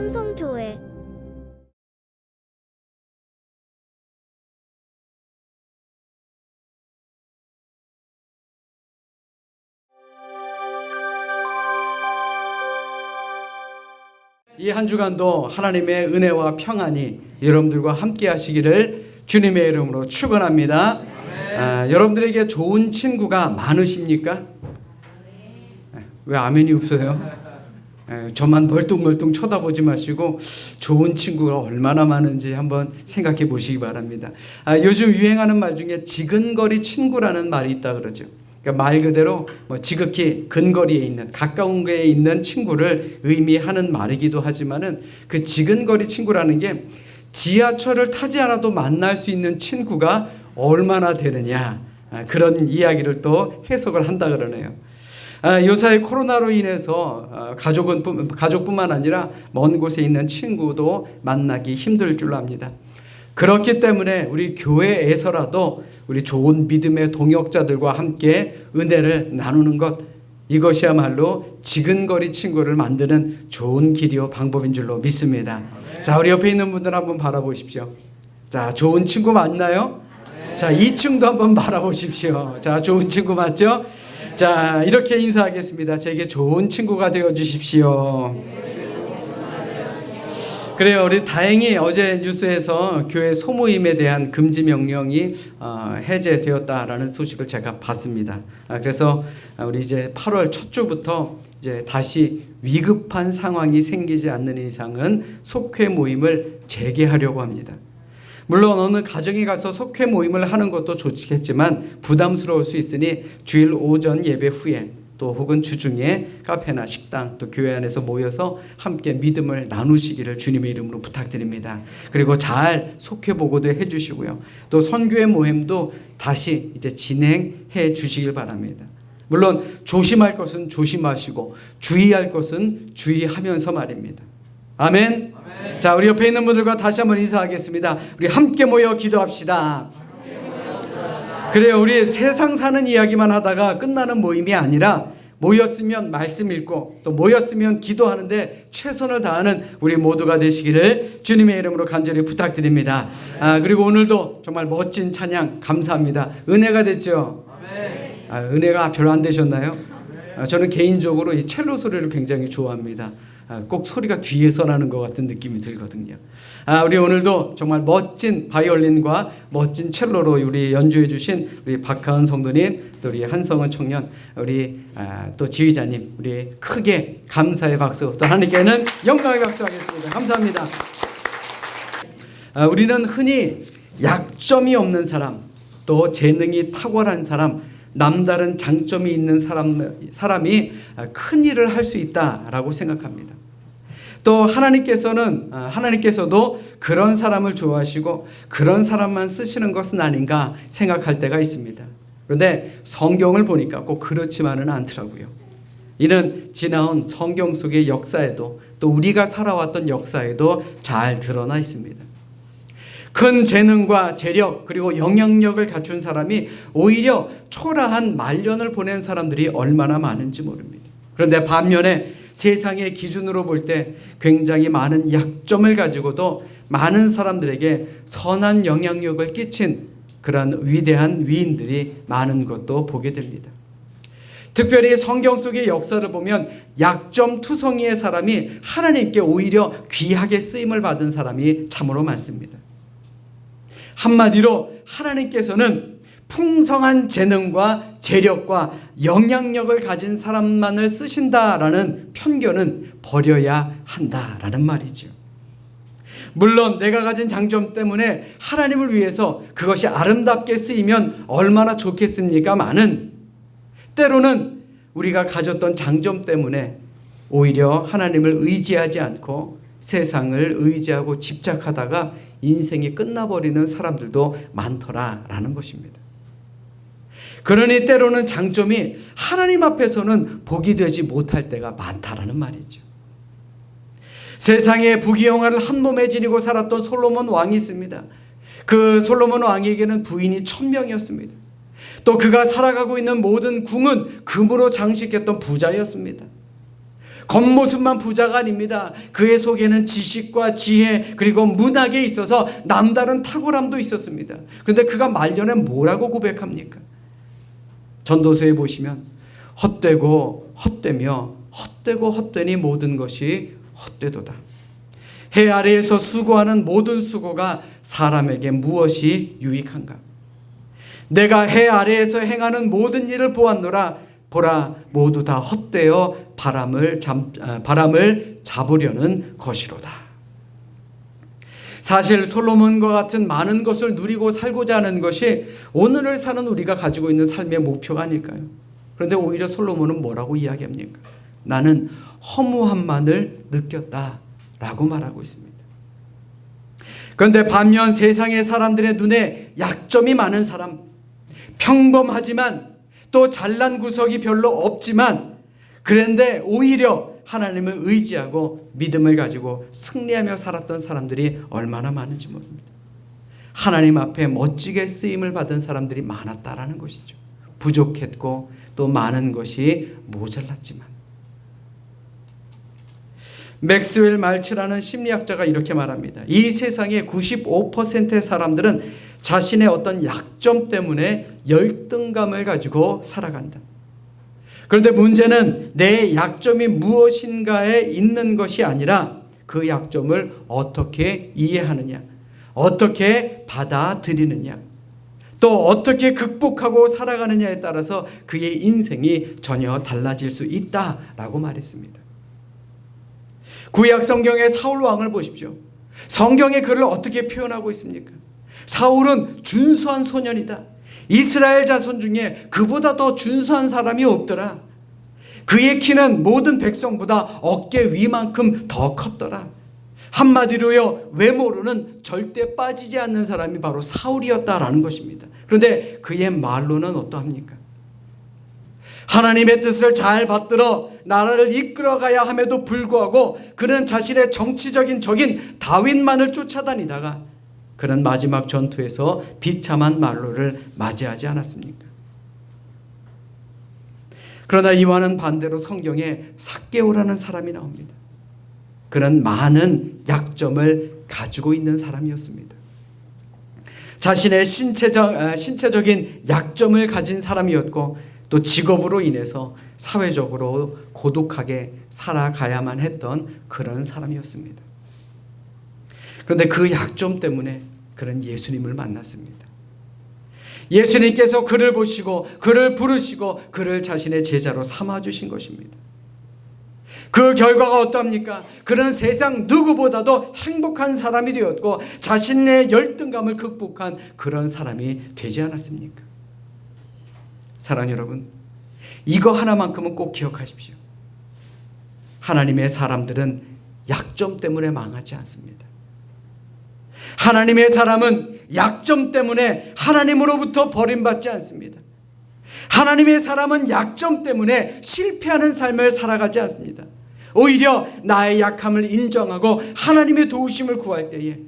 삼성교회 이 한 주간도 하나님의 은혜와 평안이 여러분들과 함께 하시기를 주님의 이름으로 축원합니다. 여러분들에게 좋은 친구가 많으십니까? 왜 아멘이 없어요? 저만 멀뚱멀뚱 쳐다보지 마시고 좋은 친구가 얼마나 많은지 한번 생각해 보시기 바랍니다. 요즘 유행하는 말 중에 지근거리 친구라는 말이 있다 그러죠. 그러니까 말 그대로 지극히 근거리에 있는 가까운 곳에 있는 친구를 의미하는 말이기도 하지만은 그 지근거리 친구라는 게 지하철을 타지 않아도 만날 수 있는 친구가 얼마나 되느냐, 그런 이야기를 또 해석을 한다 그러네요. 요사이 코로나로 인해서 가족뿐만 아니라 먼 곳에 있는 친구도 만나기 힘들 줄로 압니다. 그렇기 때문에 우리 교회에서라도 우리 좋은 믿음의 동역자들과 함께 은혜를 나누는 것, 이것이야말로 지근거리 친구를 만드는 좋은 길이요 방법인 줄로 믿습니다. 자, 우리 옆에 있는 분들 한번 바라보십시오. 자, 좋은 친구 맞나요? 자, 2층도 한번 바라보십시오. 자, 좋은 친구 맞죠? 자, 이렇게 인사하겠습니다. 제게 좋은 친구가 되어 주십시오. 그래요. 우리 다행히 어제 뉴스에서 교회 소모임에 대한 금지 명령이 해제되었다라는 소식을 제가 봤습니다. 그래서 우리 이제 8월 첫 주부터 이제 다시 위급한 상황이 생기지 않는 이상은 속회 모임을 재개하려고 합니다. 물론 어느 가정에 가서 속회 모임을 하는 것도 좋겠지만 부담스러울 수 있으니 주일 오전 예배 후에 또 혹은 주중에 카페나 식당 또 교회 안에서 모여서 함께 믿음을 나누시기를 주님의 이름으로 부탁드립니다. 그리고 잘 속회 보고도 해주시고요. 또 선교회 모임도 다시 이제 진행해 주시길 바랍니다. 물론 조심할 것은 조심하시고 주의할 것은 주의하면서 말입니다. 아멘. 자, 우리 옆에 있는 분들과 다시 한번 인사하겠습니다. 우리 함께 모여 기도합시다. 그래요. 우리 세상 사는 이야기만 하다가 끝나는 모임이 아니라 모였으면 말씀 읽고 또 모였으면 기도하는데 최선을 다하는 우리 모두가 되시기를 주님의 이름으로 간절히 부탁드립니다. 그리고 오늘도 정말 멋진 찬양 감사합니다. 은혜가 됐죠? 은혜가 별로 안 되셨나요? 저는 개인적으로 이 첼로 소리를 굉장히 좋아합니다. 꼭 소리가 뒤에서 나는 것 같은 느낌이 들거든요. 우리 오늘도 정말 멋진 바이올린과 멋진 첼로로 우리 연주해 주신 우리 박하은 성도님, 또 우리 한성은 청년, 우리 또 지휘자님, 우리 크게 감사의 박수, 또 하나님께는 영광의 박수 하겠습니다. 감사합니다. 우리는 흔히 약점이 없는 사람, 또 재능이 탁월한 사람, 남다른 장점이 있는 사람이 큰 일을 할 수 있다라고 생각합니다. 또 하나님께서도 그런 사람을 좋아하시고 그런 사람만 쓰시는 것은 아닌가 생각할 때가 있습니다. 그런데 성경을 보니까 꼭 그렇지만은 않더라고요. 이는 지나온 성경 속의 역사에도 또 우리가 살아왔던 역사에도 잘 드러나 있습니다. 큰 재능과 재력 그리고 영향력을 갖춘 사람이 오히려 초라한 말년을 보낸 사람들이 얼마나 많은지 모릅니다. 그런데 반면에 세상의 기준으로 볼 때 굉장히 많은 약점을 가지고도 많은 사람들에게 선한 영향력을 끼친 그런 위대한 위인들이 많은 것도 보게 됩니다. 특별히 성경 속의 역사를 보면 약점 투성이의 사람이 하나님께 오히려 귀하게 쓰임을 받은 사람이 참으로 많습니다. 한마디로 하나님께서는 풍성한 재능과 재력과 영향력을 가진 사람만을 쓰신다라는 편견은 버려야 한다라는 말이죠. 물론 내가 가진 장점 때문에 하나님을 위해서 그것이 아름답게 쓰이면 얼마나 좋겠습니까마는 때로는 우리가 가졌던 장점 때문에 오히려 하나님을 의지하지 않고 세상을 의지하고 집착하다가 인생이 끝나버리는 사람들도 많더라라는 것입니다. 그러니 때로는 장점이 하나님 앞에서는 복이 되지 못할 때가 많다라는 말이죠. 세상에 부귀영화를 한 몸에 지니고 살았던 솔로몬 왕이 있습니다. 그 솔로몬 왕에게는 부인이 1000명이었습니다. 또 그가 살아가고 있는 모든 궁은 금으로 장식했던 부자였습니다. 겉모습만 부자가 아닙니다. 그의 속에는 지식과 지혜 그리고 문학에 있어서 남다른 탁월함도 있었습니다. 그런데 그가 말년에 뭐라고 고백합니까? 전도서에 보시면 헛되고 헛되며 헛되고 헛되니 모든 것이 헛되도다. 해 아래에서 수고하는 모든 수고가 사람에게 무엇이 유익한가? 내가 해 아래에서 행하는 모든 일을 보았노라. 보라, 모두 다 헛되어 바람을 잡으려는 것이로다. 사실 솔로몬과 같은 많은 것을 누리고 살고자 하는 것이 오늘을 사는 우리가 가지고 있는 삶의 목표가 아닐까요? 그런데 오히려 솔로몬은 뭐라고 이야기합니까? 나는 허무함만을 느꼈다라고 말하고 있습니다. 그런데 반면 세상의 사람들의 눈에 약점이 많은 사람, 평범하지만 또 잘난 구석이 별로 없지만 그런데 오히려 하나님을 의지하고 믿음을 가지고 승리하며 살았던 사람들이 얼마나 많은지 모릅니다. 하나님 앞에 멋지게 쓰임을 받은 사람들이 많았다라는 것이죠. 부족했고 또 많은 것이 모자랐지만. 맥스웰 말츠라는 심리학자가 이렇게 말합니다. 이 세상의 95%의 사람들은 자신의 어떤 약점 때문에 열등감을 가지고 살아간다. 그런데 문제는 내 약점이 무엇인가에 있는 것이 아니라 그 약점을 어떻게 이해하느냐, 어떻게 받아들이느냐, 또 어떻게 극복하고 살아가느냐에 따라서 그의 인생이 전혀 달라질 수 있다라고 말했습니다. 구약 성경의 사울 왕을 보십시오. 성경의 그를 어떻게 표현하고 있습니까? 사울은 준수한 소년이다. 이스라엘 자손 중에 그보다 더 준수한 사람이 없더라. 그의 키는 모든 백성보다 어깨 위만큼 더 컸더라. 한마디로요, 외모로는 절대 빠지지 않는 사람이 바로 사울이었다라는 것입니다. 그런데 그의 말로는 어떠합니까? 하나님의 뜻을 잘 받들어 나라를 이끌어가야 함에도 불구하고 그는 자신의 정치적인 적인 다윗만을 쫓아다니다가 그는 마지막 전투에서 비참한 말로를 맞이하지 않았습니까? 그러나 이와는 반대로 성경에 삭개오라는 사람이 나옵니다. 그는 많은 약점을 가지고 있는 사람이었습니다. 자신의 신체적인 약점을 가진 사람이었고 또 직업으로 인해서 사회적으로 고독하게 살아가야만 했던 그런 사람이었습니다. 그런데 그 약점 때문에 그는 예수님을 만났습니다. 예수님께서 그를 보시고 그를 부르시고 그를 자신의 제자로 삼아주신 것입니다. 그 결과가 어떠합니까? 그는 세상 누구보다도 행복한 사람이 되었고 자신의 열등감을 극복한 그런 사람이 되지 않았습니까? 사랑하는 여러분, 이거 하나만큼은 꼭 기억하십시오. 하나님의 사람들은 약점 때문에 망하지 않습니다. 하나님의 사람은 약점 때문에 하나님으로부터 버림받지 않습니다. 하나님의 사람은 약점 때문에 실패하는 삶을 살아가지 않습니다. 오히려 나의 약함을 인정하고 하나님의 도우심을 구할 때에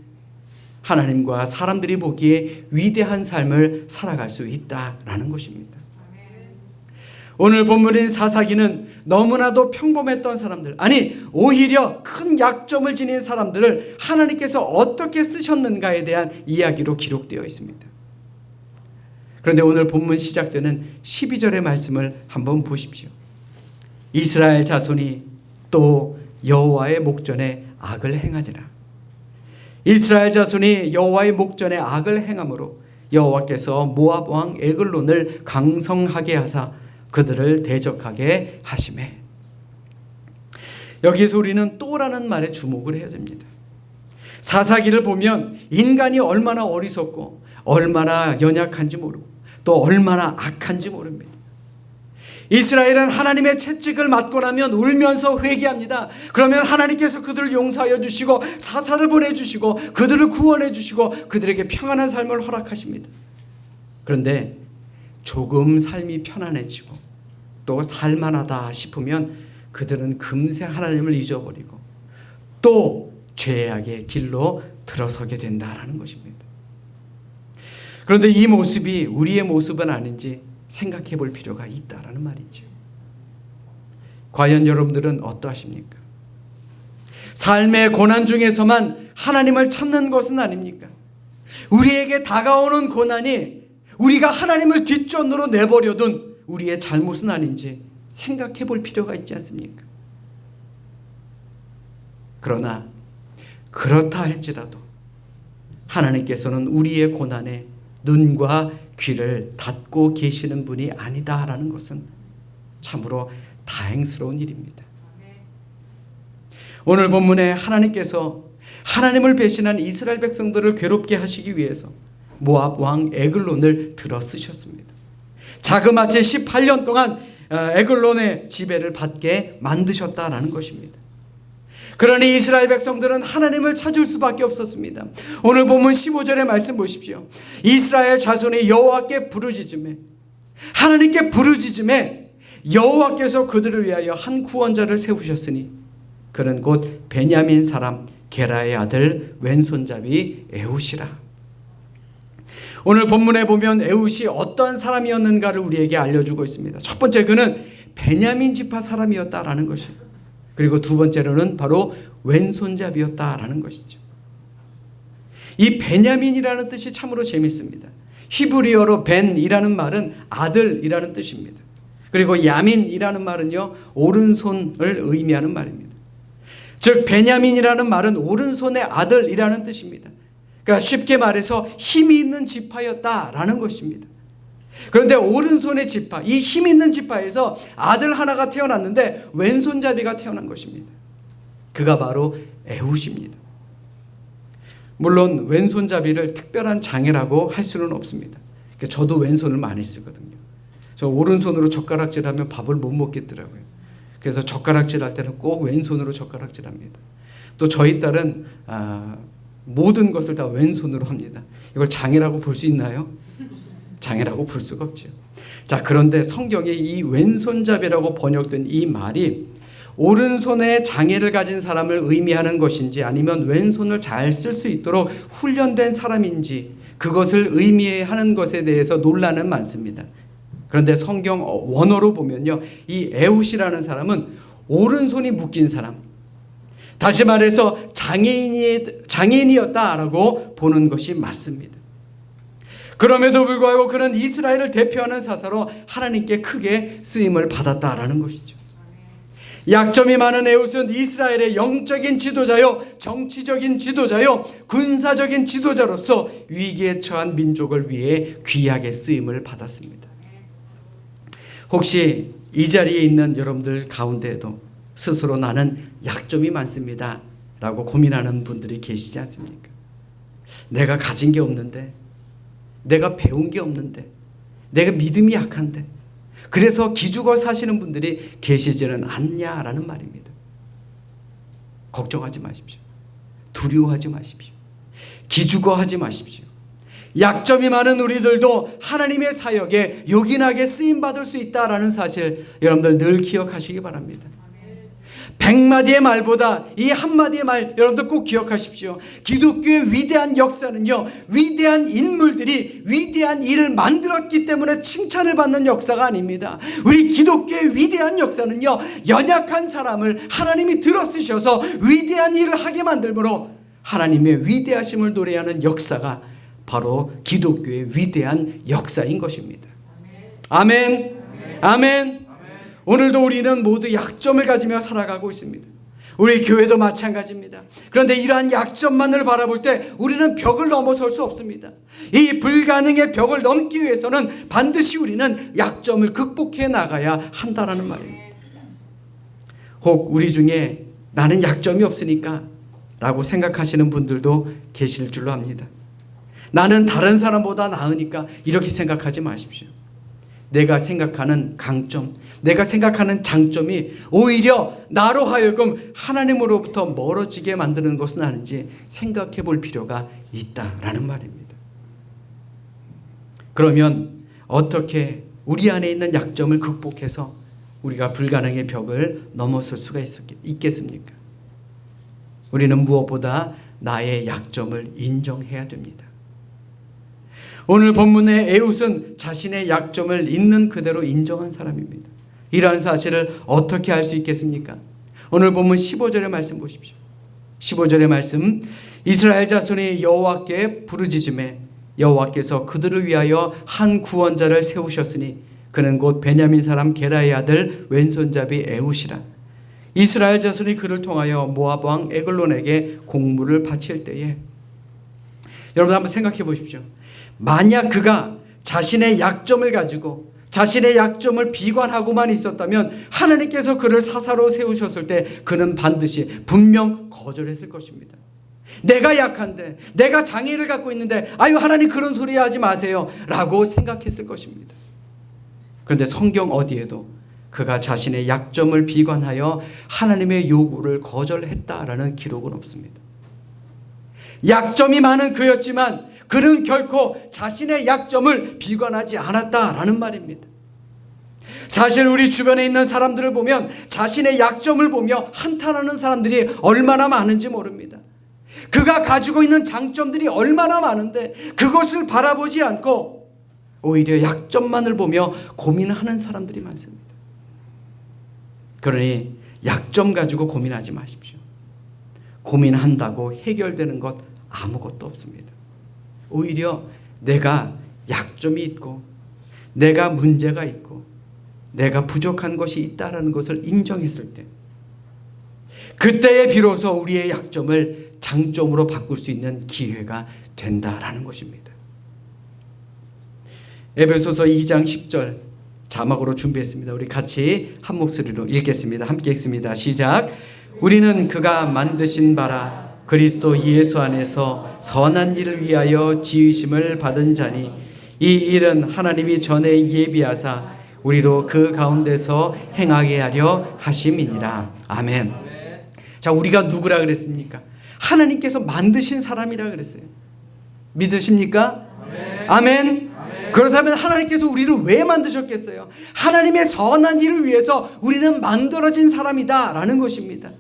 하나님과 사람들이 보기에 위대한 삶을 살아갈 수 있다라는 것입니다. 오늘 본문인 사사기는 너무나도 평범했던 사람들, 아니 오히려 큰 약점을 지닌 사람들을 하나님께서 어떻게 쓰셨는가에 대한 이야기로 기록되어 있습니다. 그런데 오늘 본문 시작되는 12절의 말씀을 한번 보십시오. 이스라엘 자손이 또 여호와의 목전에 악을 행하니라. 이스라엘 자손이 여호와의 목전에 악을 행함으로 여호와께서 모압 왕 에글론을 강성하게 하사 그들을 대적하게 하시매. 여기에서 우리는 또라는 말에 주목을 해야 됩니다. 사사기를 보면 인간이 얼마나 어리석고 얼마나 연약한지 모르고 또 얼마나 악한지 모릅니다. 이스라엘은 하나님의 채찍을 맞고 나면 울면서 회개합니다. 그러면 하나님께서 그들을 용서하여 주시고 사사를 보내주시고 그들을 구원해 주시고 그들에게 평안한 삶을 허락하십니다. 그런데 조금 삶이 편안해지고 또 살만하다 싶으면 그들은 금세 하나님을 잊어버리고 또 죄악의 길로 들어서게 된다라는 것입니다. 그런데 이 모습이 우리의 모습은 아닌지 생각해 볼 필요가 있다라는 말이죠. 과연 여러분들은 어떠하십니까? 삶의 고난 중에서만 하나님을 찾는 것은 아닙니까? 우리에게 다가오는 고난이 우리가 하나님을 뒷전으로 내버려둔 우리의 잘못은 아닌지 생각해 볼 필요가 있지 않습니까? 그러나 그렇다 할지라도 하나님께서는 우리의 고난에 눈과 귀를 닫고 계시는 분이 아니다라는 것은 참으로 다행스러운 일입니다. 오늘 본문에 하나님께서 하나님을 배신한 이스라엘 백성들을 괴롭게 하시기 위해서 모압 왕 에글론을 들어 쓰셨습니다. 자그마치 18년 동안 에글론의 지배를 받게 만드셨다라는 것입니다. 그러니 이스라엘 백성들은 하나님을 찾을 수밖에 없었습니다. 오늘 본문 15절의 말씀 보십시오. 이스라엘 자손이 여호와께 부르짖음에, 하나님께 부르짖음에 여호와께서 그들을 위하여 한 구원자를 세우셨으니 그는 곧 베냐민 사람 게라의 아들 왼손잡이 에훗이라. 오늘 본문에 보면 에훗이 어떤 사람이었는가를 우리에게 알려주고 있습니다. 첫 번째, 그는 베냐민 지파 사람이었다라는 것입니다. 그리고 두 번째로는 바로 왼손잡이였다라는 것이죠. 이 베냐민이라는 뜻이 참으로 재밌습니다. 히브리어로 벤이라는 말은 아들이라는 뜻입니다. 그리고 야민이라는 말은요, 오른손을 의미하는 말입니다. 즉 베냐민이라는 말은 오른손의 아들이라는 뜻입니다. 그러니까 쉽게 말해서 힘이 있는 지파였다라는 것입니다. 그런데 오른손의 지파, 이 힘 있는 지파에서 아들 하나가 태어났는데 왼손잡이가 태어난 것입니다. 그가 바로 에훗입니다. 물론 왼손잡이를 특별한 장애라고 할 수는 없습니다. 저도 왼손을 많이 쓰거든요. 저 오른손으로 젓가락질하면 밥을 못 먹겠더라고요. 그래서 젓가락질할 때는 꼭 왼손으로 젓가락질합니다. 또 저희 딸은 모든 것을 다 왼손으로 합니다. 이걸 장애라고 볼 수 있나요? 장애라고 볼 수가 없죠. 자, 그런데 성경에 이 왼손잡이라고 번역된 이 말이 오른손에 장애를 가진 사람을 의미하는 것인지 아니면 왼손을 잘 쓸 수 있도록 훈련된 사람인지 그것을 의미하는 것에 대해서 논란은 많습니다. 그런데 성경 원어로 보면요, 이 에훗이라는 사람은 오른손이 묶인 사람, 다시 말해서 장애인이었다라고 보는 것이 맞습니다. 그럼에도 불구하고 그는 이스라엘을 대표하는 사사로 하나님께 크게 쓰임을 받았다라는 것이죠. 약점이 많은 에훗은 이스라엘의 영적인 지도자요, 정치적인 지도자요, 군사적인 지도자로서 위기에 처한 민족을 위해 귀하게 쓰임을 받았습니다. 혹시 이 자리에 있는 여러분들 가운데에도 스스로 나는 약점이 많습니다 라고 고민하는 분들이 계시지 않습니까? 내가 가진 게 없는데, 내가 배운 게 없는데, 내가 믿음이 약한데, 그래서 기죽어 사시는 분들이 계시지는 않냐라는 말입니다. 걱정하지 마십시오. 두려워하지 마십시오. 기죽어하지 마십시오. 약점이 많은 우리들도 하나님의 사역에 요긴하게 쓰임받을 수 있다는 사실 여러분들 늘 기억하시기 바랍니다. 100마디의 말보다 이 한마디의 말 여러분들 꼭 기억하십시오. 기독교의 위대한 역사는요, 위대한 인물들이 위대한 일을 만들었기 때문에 칭찬을 받는 역사가 아닙니다. 우리 기독교의 위대한 역사는요, 연약한 사람을 하나님이 들어 쓰셔서 위대한 일을 하게 만들므로 하나님의 위대하심을 노래하는 역사가 바로 기독교의 위대한 역사인 것입니다. 아멘. 아멘. 오늘도 우리는 모두 약점을 가지며 살아가고 있습니다. 우리 교회도 마찬가지입니다. 그런데 이러한 약점만을 바라볼 때 우리는 벽을 넘어설 수 없습니다. 이 불가능의 벽을 넘기 위해서는 반드시 우리는 약점을 극복해 나가야 한다는 말입니다. 혹 우리 중에 나는 약점이 없으니까 라고 생각하시는 분들도 계실 줄로 압니다. 나는 다른 사람보다 나으니까 이렇게 생각하지 마십시오. 내가 생각하는 강점, 내가 생각하는 장점이 오히려 나로 하여금 하나님으로부터 멀어지게 만드는 것은 아닌지 생각해 볼 필요가 있다라는 말입니다. 그러면 어떻게 우리 안에 있는 약점을 극복해서 우리가 불가능의 벽을 넘어설 수가 있겠습니까? 우리는 무엇보다 나의 약점을 인정해야 됩니다. 오늘 본문의 에훗은 자신의 약점을 있는 그대로 인정한 사람입니다. 이러한 사실을 어떻게 알 수 있겠습니까? 오늘 본문 15절의 말씀 보십시오. 15절의 말씀, 이스라엘 자손이 여호와께 부르짖음에 여호와께서 그들을 위하여 한 구원자를 세우셨으니 그는 곧 베냐민 사람 게라의 아들 왼손잡이 에훗이라. 이스라엘 자손이 그를 통하여 모압 왕 에글론에게 공물을 바칠 때에, 여러분 한번 생각해 보십시오. 만약 그가 자신의 약점을 가지고 자신의 약점을 비관하고만 있었다면 하나님께서 그를 사사로 세우셨을 때 그는 반드시 분명 거절했을 것입니다. 내가 약한데, 내가 장애를 갖고 있는데 아유 하나님 그런 소리 하지 마세요 라고 생각했을 것입니다. 그런데 성경 어디에도 그가 자신의 약점을 비관하여 하나님의 요구를 거절했다라는 기록은 없습니다. 약점이 많은 그였지만 그는 결코 자신의 약점을 비관하지 않았다라는 말입니다. 사실 우리 주변에 있는 사람들을 보면 자신의 약점을 보며 한탄하는 사람들이 얼마나 많은지 모릅니다. 그가 가지고 있는 장점들이 얼마나 많은데 그것을 바라보지 않고 오히려 약점만을 보며 고민하는 사람들이 많습니다. 그러니 약점 가지고 고민하지 마십시오. 고민한다고 해결되는 것 아무것도 없습니다. 오히려 내가 약점이 있고 내가 문제가 있고 내가 부족한 것이 있다는 것을 인정했을 때, 그때에 비로소 우리의 약점을 장점으로 바꿀 수 있는 기회가 된다라는 것입니다. 에베소서 2장 10절 자막으로 준비했습니다. 우리 같이 한 목소리로 읽겠습니다. 함께 읽습니다. 시작. 우리는 그가 만드신 바라 그리스도 예수 안에서 선한 일을 위하여 지으심을 받은 자니 이 일은 하나님이 전에 예비하사 우리로 그 가운데서 행하게 하려 하심이니라. 아멘. 자, 우리가 누구라 그랬습니까? 하나님께서 만드신 사람이라 그랬어요. 믿으십니까? 아멘. 그렇다면 하나님께서 우리를 왜 만드셨겠어요? 하나님의 선한 일을 위해서 우리는 만들어진 사람이다 라는 것입니다.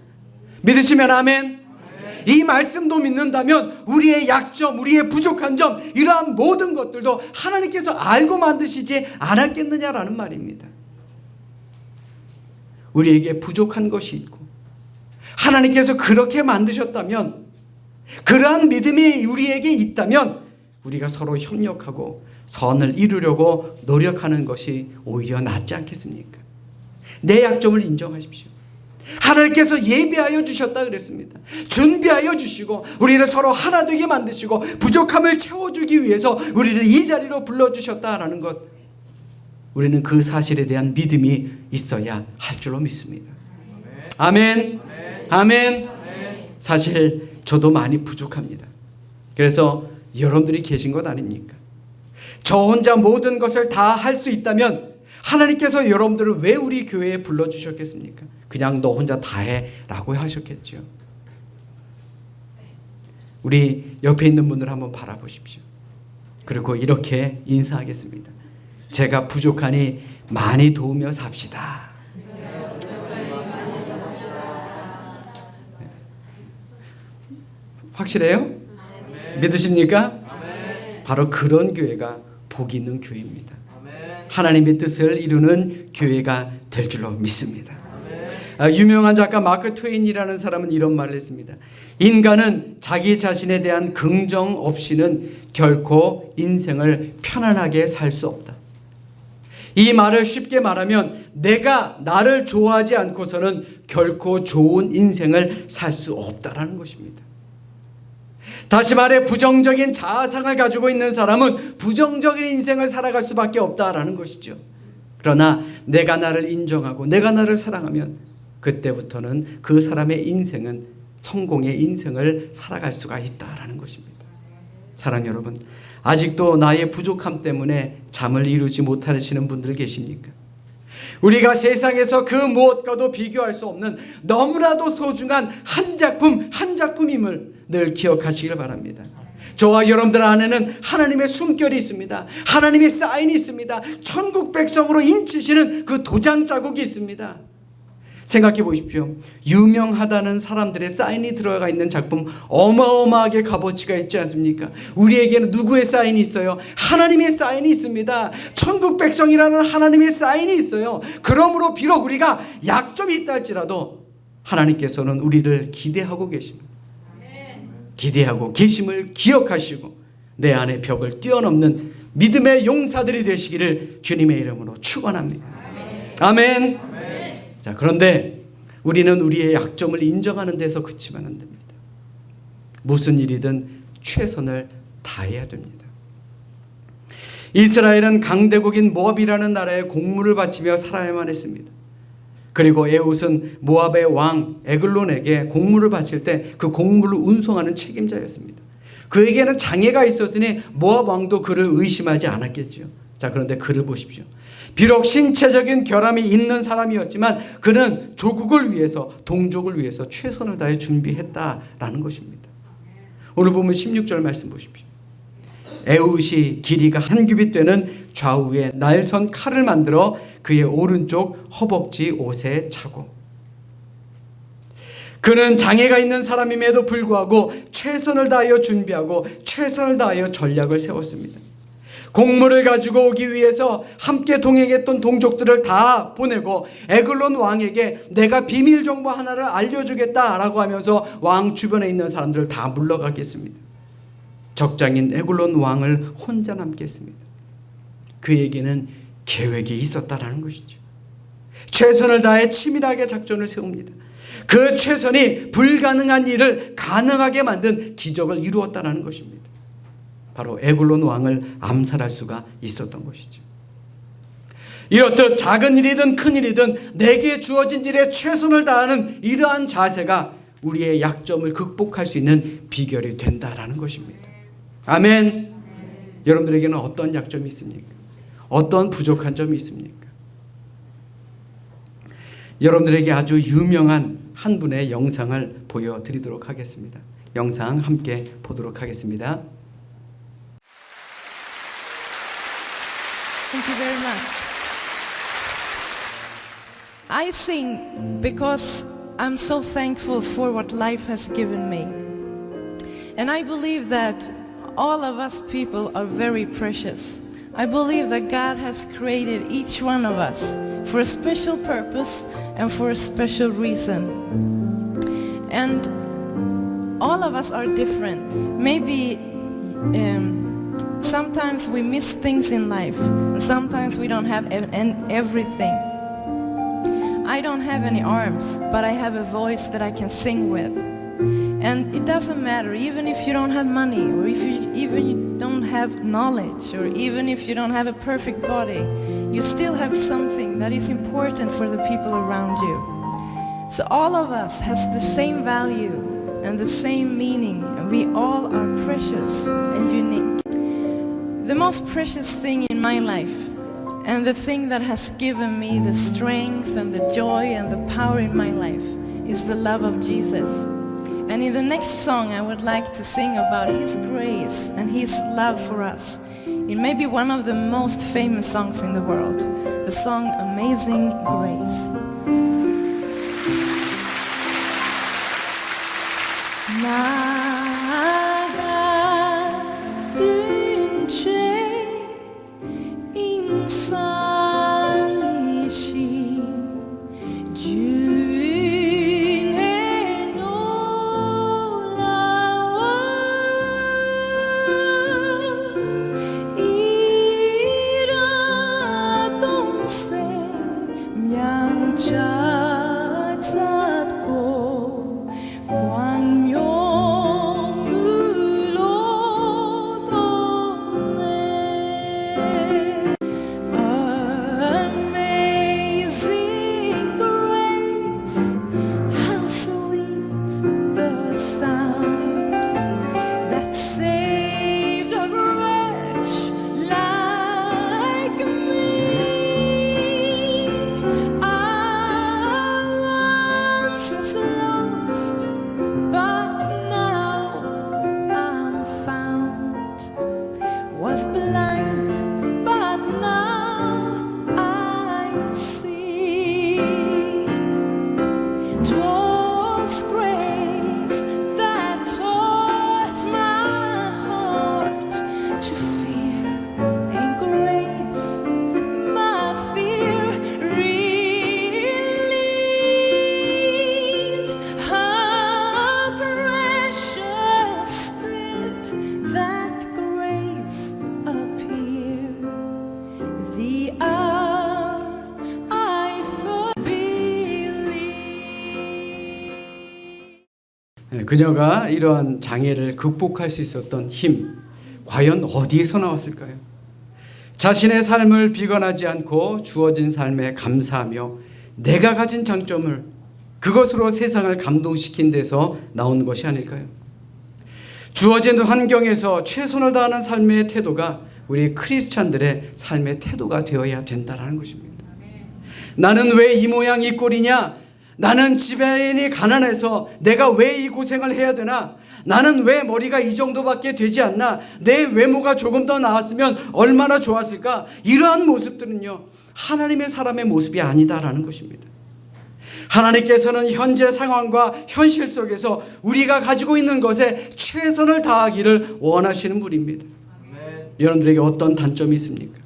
믿으시면 아멘. 이 말씀도 믿는다면 우리의 약점, 우리의 부족한 점, 이러한 모든 것들도 하나님께서 알고 만드시지 않았겠느냐라는 말입니다. 우리에게 부족한 것이 있고 하나님께서 그렇게 만드셨다면, 그러한 믿음이 우리에게 있다면 우리가 서로 협력하고 선을 이루려고 노력하는 것이 오히려 낫지 않겠습니까? 내 약점을 인정하십시오. 하나님께서 예비하여 주셨다 그랬습니다. 준비하여 주시고 우리를 서로 하나 되게 만드시고 부족함을 채워주기 위해서 우리를 이 자리로 불러주셨다라는 것, 우리는 그 사실에 대한 믿음이 있어야 할 줄로 믿습니다. 아멘. 아멘. 사실 저도 많이 부족합니다. 그래서 여러분들이 계신 것 아닙니까? 저 혼자 모든 것을 다 할 수 있다면 하나님께서 여러분들을 왜 우리 교회에 불러주셨겠습니까? 그냥 너 혼자 다 해 라고 하셨겠죠. 우리 옆에 있는 분들 한번 바라보십시오. 그리고 이렇게 인사하겠습니다. 제가 부족하니 많이 도우며 삽시다. 확실해요? 믿으십니까? 바로 그런 교회가 복 있는 교회입니다. 하나님의 뜻을 이루는 교회가 될 줄로 믿습니다. 유명한 작가 마크 트웨인이라는 사람은 이런 말을 했습니다. 인간은 자기 자신에 대한 긍정 없이는 결코 인생을 편안하게 살 수 없다. 이 말을 쉽게 말하면 내가 나를 좋아하지 않고서는 결코 좋은 인생을 살 수 없다라는 것입니다. 다시 말해 부정적인 자아상을 가지고 있는 사람은 부정적인 인생을 살아갈 수밖에 없다라는 것이죠. 그러나 내가 나를 인정하고 내가 나를 사랑하면 그때부터는 그 사람의 인생은 성공의 인생을 살아갈 수가 있다라는 것입니다. 사랑하는 여러분, 아직도 나의 부족함 때문에 잠을 이루지 못하시는 분들 계십니까? 우리가 세상에서 그 무엇과도 비교할 수 없는 너무나도 소중한 한 작품임을 늘 기억하시길 바랍니다. 저와 여러분들 안에는 하나님의 숨결이 있습니다. 하나님의 사인이 있습니다. 천국 백성으로 인치시는 그 도장 자국이 있습니다. 생각해 보십시오. 유명하다는 사람들의 사인이 들어가 있는 작품, 어마어마하게 값어치가 있지 않습니까? 우리에게는 누구의 사인이 있어요? 하나님의 사인이 있습니다. 천국 백성이라는 하나님의 사인이 있어요. 그러므로 비록 우리가 약점이 있다 할지라도 하나님께서는 우리를 기대하고 계십니다. 기대하고 계심을 기억하시고 내 안의 벽을 뛰어넘는 믿음의 용사들이 되시기를 주님의 이름으로 축원합니다. 아멘. 자, 그런데 우리는 우리의 약점을 인정하는 데서 그치면 안 됩니다. 무슨 일이든 최선을 다해야 됩니다. 이스라엘은 강대국인 모압이라는 나라에 공물을 바치며 살아야만 했습니다. 그리고 에훗은 모압의 왕 에글론에게 공물을 바칠 때 그 공물을 운송하는 책임자였습니다. 그에게는 장애가 있었으니 모압 왕도 그를 의심하지 않았겠죠. 자, 그런데 그를 보십시오. 비록 신체적인 결함이 있는 사람이었지만 그는 조국을 위해서, 동족을 위해서 최선을 다해 준비했다라는 것입니다. 오늘 보면 16절 말씀 보십시오. 에훗이 길이가 한 규빗 되는 좌우에 날선 칼을 만들어 그의 오른쪽 허벅지 옷에 차고, 그는 장애가 있는 사람임에도 불구하고 최선을 다하여 준비하고 최선을 다하여 전략을 세웠습니다. 공물을 가지고 오기 위해서 함께 동행했던 동족들을 다 보내고 에글론 왕에게 내가 비밀 정보 하나를 알려주겠다라고 하면서 왕 주변에 있는 사람들을 다 물러가겠습니다. 적장인 에글론 왕을 혼자 남겠습니다. 그에게는 계획이 있었다라는 것이죠. 최선을 다해 치밀하게 작전을 세웁니다. 그 최선이 불가능한 일을 가능하게 만든 기적을 이루었다라는 것입니다. 바로 에글론 왕을 암살할 수가 있었던 것이죠. 이렇듯 작은 일이든 큰 일이든 내게 주어진 일에 최선을 다하는 이러한 자세가 우리의 약점을 극복할 수 있는 비결이 된다라는 것입니다. 아멘. 여러분들에게는 어떤 약점이 있습니까? 어떤 부족한 점이 있습니까? 여러분들에게 아주 유명한 한 분의 영상을 보여드리도록 하겠습니다. 영상 함께 보도록 하겠습니다. Thank you very much. I sing because I'm so thankful for what life has given me. And I believe that all of us people are very precious. I believe that God has created each one of us for a special purpose and for a special reason. And all of us are different. Maybe sometimes we miss things in life, and sometimes we don't have everything. I don't have any arms, but I have a voice that I can sing with. And it doesn't matter, even if you don't have money, or if you don't have knowledge, or even if you don't have a perfect body, you still have something that is important for the people around you. So all of us has the same value and the same meaning, and we all are precious and unique. The most precious thing in my life, and the thing that has given me the strength and the joy and the power in my life, is the love of Jesus. And in the next song I would like to sing about His grace and His love for us. It may be one of the most famous songs in the world, the song Amazing Grace. 나가둔 죄 인살리신 주인의 놀라운 이라동생 양자 찾고 광명으로 돕네. Amazing grace, how sweet the sound that saved a wretch like me. I once was lost, but now I'm found. Was blind, but now I see. 그녀가 이러한 장애를 극복할 수 있었던 힘, 과연 어디에서 나왔을까요? 자신의 삶을 비관하지 않고 주어진 삶에 감사하며 내가 가진 장점을 그것으로 세상을 감동시킨 데서 나온 것이 아닐까요? 주어진 환경에서 최선을 다하는 삶의 태도가 우리 크리스찬들의 삶의 태도가 되어야 된다는 것입니다. 나는 왜 이 모양 이 꼴이냐? 나는 지배인이 가난해서 내가 왜 이 고생을 해야 되나? 나는 왜 머리가 이 정도밖에 되지 않나? 내 외모가 조금 더 나았으면 얼마나 좋았을까? 이러한 모습들은요, 하나님의 사람의 모습이 아니다라는 것입니다. 하나님께서는 현재 상황과 현실 속에서 우리가 가지고 있는 것에 최선을 다하기를 원하시는 분입니다. 여러분들에게 어떤 단점이 있습니까?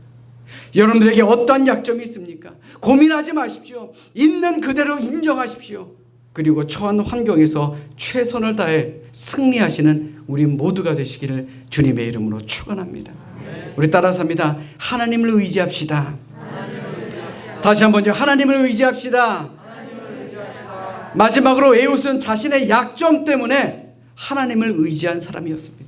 여러분들에게 어떤 약점이 있습니까? 고민하지 마십시오. 있는 그대로 인정하십시오. 그리고 처한 환경에서 최선을 다해 승리하시는 우리 모두가 되시기를 주님의 이름으로 축원합니다. 우리 따라서 합니다. 하나님을 의지합시다. 다시 한번요. 하나님을 의지합시다. 마지막으로 에웃은 자신의 약점 때문에 하나님을 의지한 사람이었습니다.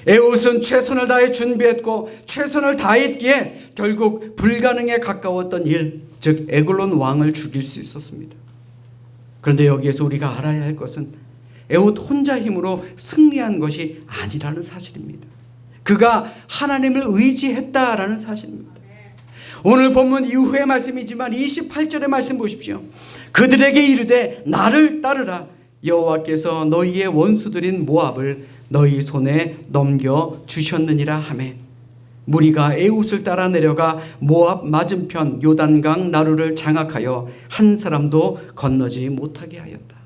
에웃은 최선을 다해 준비했고 최선을 다했기에 결국 불가능에 가까웠던 일, 즉 에글론 왕을 죽일 수 있었습니다. 그런데 여기에서 우리가 알아야 할 것은 에웃 혼자 힘으로 승리한 것이 아니라는 사실입니다. 그가 하나님을 의지했다라는 사실입니다. 오늘 본문 이후의 말씀이지만 28절의 말씀 보십시오. 그들에게 이르되 나를 따르라. 여호와께서 너희의 원수들인 모압을 너희 손에 넘겨 주셨느니라 하매 무리가 에웃을 따라 내려가 모압 맞은편 요단강 나루를 장악하여 한 사람도 건너지 못하게 하였다.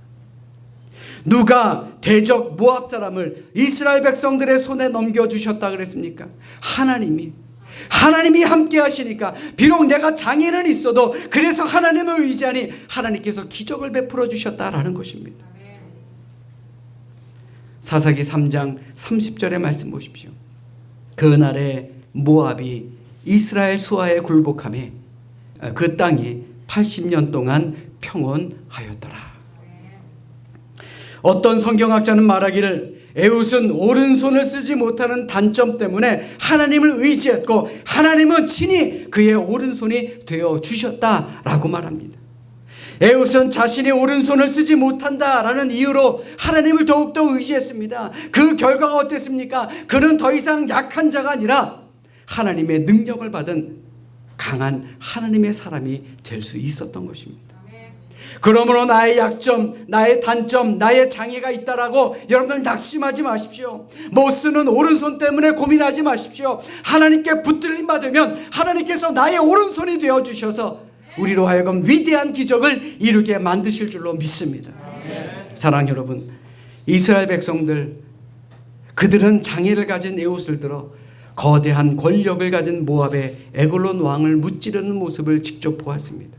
누가 대적 모압 사람을 이스라엘 백성들의 손에 넘겨주셨다 그랬습니까? 하나님이 함께 하시니까 비록 내가 장애는 있어도 그래서 하나님을 의지하니 하나님께서 기적을 베풀어 주셨다라는 것입니다. 사사기 3장 30절의 말씀 보십시오. 그날에 모압이 이스라엘 수하에 굴복하며 그 땅이 80년 동안 평온하였더라. 어떤 성경학자는 말하기를 에웃은 오른손을 쓰지 못하는 단점 때문에 하나님을 의지했고 하나님은 친히 그의 오른손이 되어 주셨다라고 말합니다. 에웃은 자신이 오른손을 쓰지 못한다라는 이유로 하나님을 더욱더 의지했습니다. 그 결과가 어땠습니까? 그는 더 이상 약한 자가 아니라 하나님의 능력을 받은 강한 하나님의 사람이 될 수 있었던 것입니다. 그러므로 나의 약점, 나의 단점, 나의 장애가 있다라고 여러분들 낙심하지 마십시오. 못 쓰는 오른손 때문에 고민하지 마십시오. 하나님께 붙들림 받으면 하나님께서 나의 오른손이 되어주셔서 우리로 하여금 위대한 기적을 이루게 만드실 줄로 믿습니다. 사랑하는 여러분, 이스라엘 백성들 그들은 장애를 가진 에웃을 들어 거대한 권력을 가진 모압의 에글론 왕을 무찌르는 모습을 직접 보았습니다.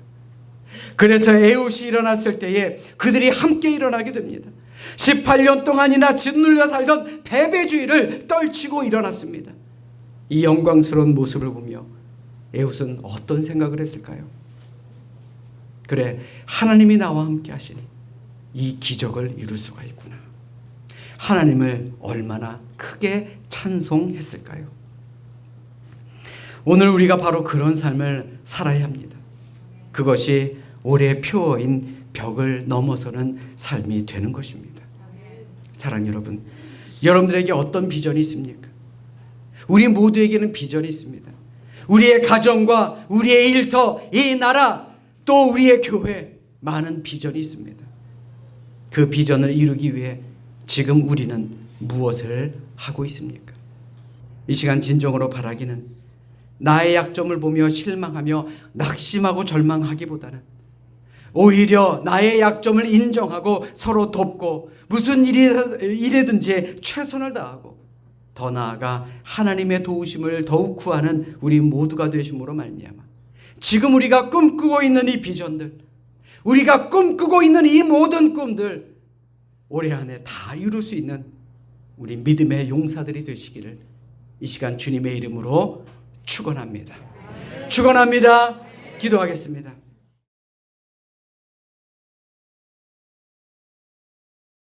그래서 에웃이 일어났을 때에 그들이 함께 일어나게 됩니다. 18년 동안이나 짓눌려 살던 패배주의를 떨치고 일어났습니다. 이 영광스러운 모습을 보며 에웃은 어떤 생각을 했을까요? 그래, 하나님이 나와 함께 하시니 이 기적을 이룰 수가 있구나. 하나님을 얼마나 크게 찬송했을까요? 오늘 우리가 바로 그런 삶을 살아야 합니다. 그것이 올해 표어인 벽을 넘어서는 삶이 되는 것입니다. 사랑하는 여러분, 여러분들에게 어떤 비전이 있습니까? 우리 모두에게는 비전이 있습니다. 우리의 가정과 우리의 일터, 이 나라, 또 우리의 교회, 많은 비전이 있습니다. 그 비전을 이루기 위해 지금 우리는 무엇을 하고 있습니까? 이 시간 진정으로 바라기는 나의 약점을 보며 실망하며 낙심하고 절망하기보다는 오히려 나의 약점을 인정하고 서로 돕고 무슨 일이든지 최선을 다하고 더 나아가 하나님의 도우심을 더욱 구하는 우리 모두가 되심으로 말미암아 지금 우리가 꿈꾸고 있는 이 비전들, 우리가 꿈꾸고 있는 이 모든 꿈들 올해 안에 다 이룰 수 있는 우리 믿음의 용사들이 되시기를 이 시간 주님의 이름으로 축원합니다. 축원합니다. 기도하겠습니다.